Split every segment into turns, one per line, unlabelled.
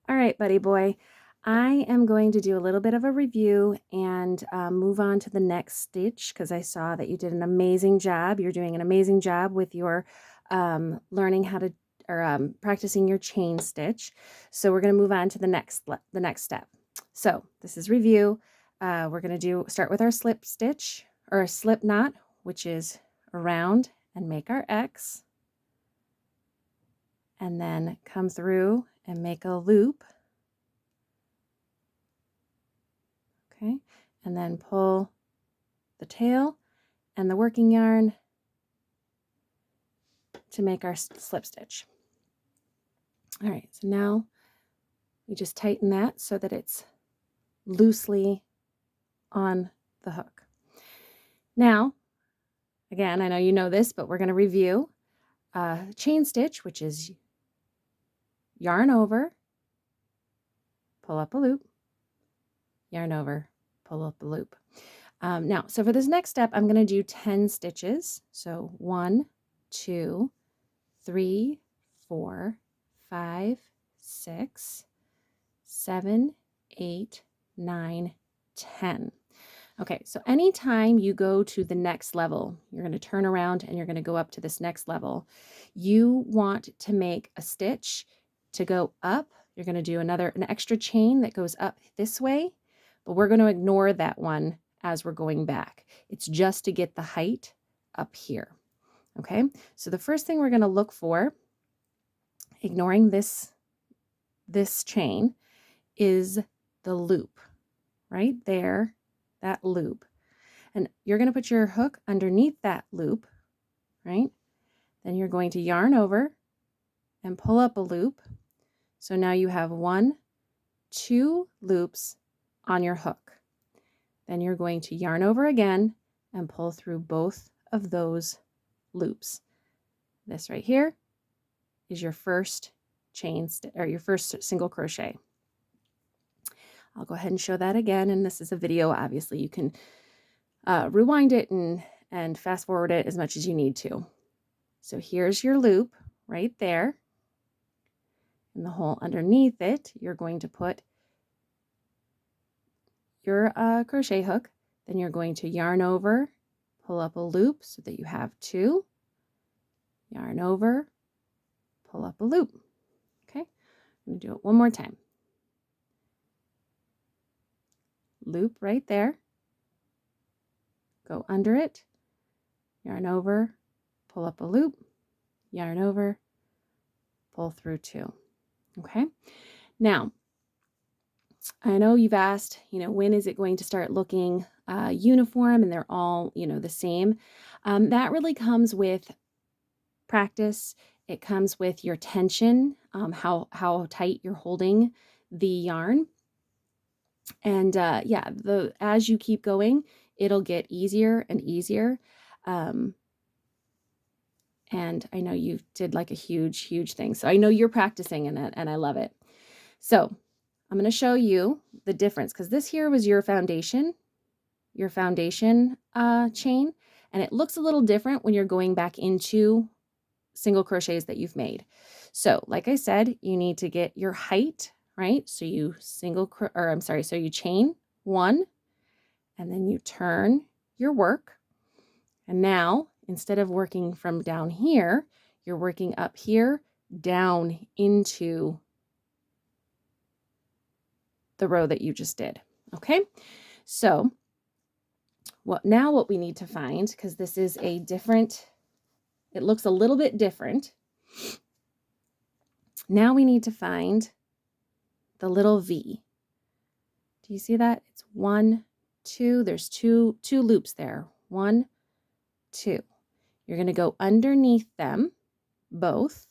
All right, buddy boy, I am going to do a little bit of a review and move on to the next stitch because I saw that you did an amazing job. You're doing an amazing job with your learning how to or practicing your chain stitch. So we're going to move on to the next step. So this is review. We're going to start with our slip stitch or a slip knot, which is around and make our X, and then come through and make a loop. Okay, and then pull the tail and the working yarn to make our slip stitch. All right, so now we just tighten that so that it's loosely on the hook. Now, again, I know you know this, but we're going to review chain stitch, which is yarn over, pull up a loop, yarn over, pull up a loop. Now, so for this next step, I'm going to do 10 stitches. So 1, 2, 3, 4, 5, 6, 7, 8, 9, 10. Okay, so anytime you go to the next level, you're going to turn around and you're going to go up to this next level. You want to make a stitch to go up. You're going to do an extra chain that goes up this way, but we're going to ignore that one as we're going back. It's just to get the height up here. Okay, so the first thing we're going to look for, ignoring this chain, is the loop right there, that loop. And you're going to put your hook underneath that loop, right? Then you're going to yarn over and pull up a loop. So now you have 1, 2 loops on your hook. Then you're going to yarn over again and pull through both of those loops. This right here is your first chain or your first single crochet. I'll go ahead and show that again, and this is a video. Obviously you can rewind it and fast forward it as much as you need to. So here's your loop right there. In the hole underneath it, you're going to put your crochet hook. Then you're going to yarn over, pull up a loop so that you have 2, yarn over, pull up a loop. Okay, I'm going to do it one more time. Loop right there, go under it, yarn over, pull up a loop, yarn over, pull through 2. Okay, now I know you've asked, when is it going to start looking uniform and they're all, the same? That really comes with practice. It comes with your tension, how tight you're holding the yarn. And as you keep going, it'll get easier and easier. And I know you did like a huge thing. So I know you're practicing in it, and I love it. So I'm going to show you the difference, because this here was your foundation chain, and it looks a little different when you're going back into single crochets that you've made. So like I said, you need to get your height, right? So you so you chain 1, and then you turn your work. And now, instead of working from down here, you're working up here down into the row that you just did. Okay, so what we need to find, because this is it looks a little bit different. Now we need to find the little V. Do you see that? It's 1, 2. There's two loops there. 1, 2. You're going to go underneath them both.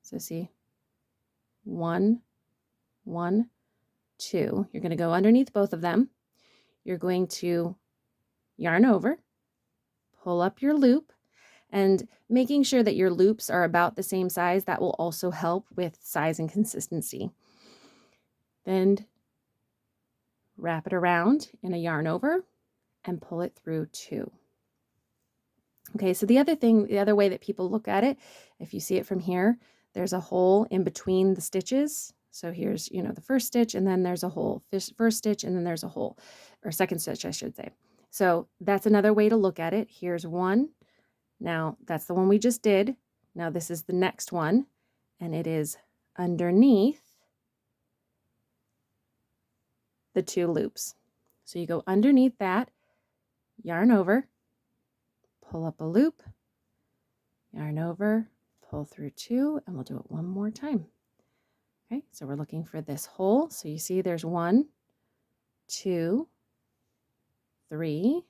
So see, 1, 1, 2. You're going to go underneath both of them. You're going to yarn over, pull up your loop, and making sure that your loops are about the same size. That will also help with size and consistency. Then wrap it around in a yarn over and pull it through 2. Okay, so the other way that people look at it, if you see it from here, there's a hole in between the stitches. So here's, the first stitch, and then there's a hole. First stitch, and then there's a hole, or second stitch, I should say. So that's another way to look at it. Here's one. Now that's the one we just did. Now this is the next one, and it is underneath the 2 loops. So you go underneath that, yarn over, pull up a loop, yarn over, pull through 2, and we'll do it one more time. Okay, so we're looking for this hole. So you see there's 1, 2, 3,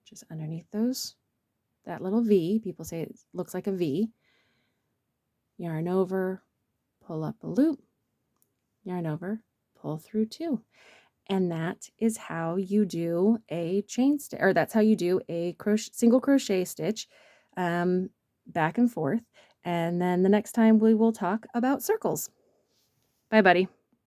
just underneath that little V. People say it looks like a V. Yarn over, pull up a loop, yarn over, pull through 2. And that is how you do a chain stitch, or that's how you do a single crochet stitch back and forth. And then the next time we will talk about circles. Bye, buddy.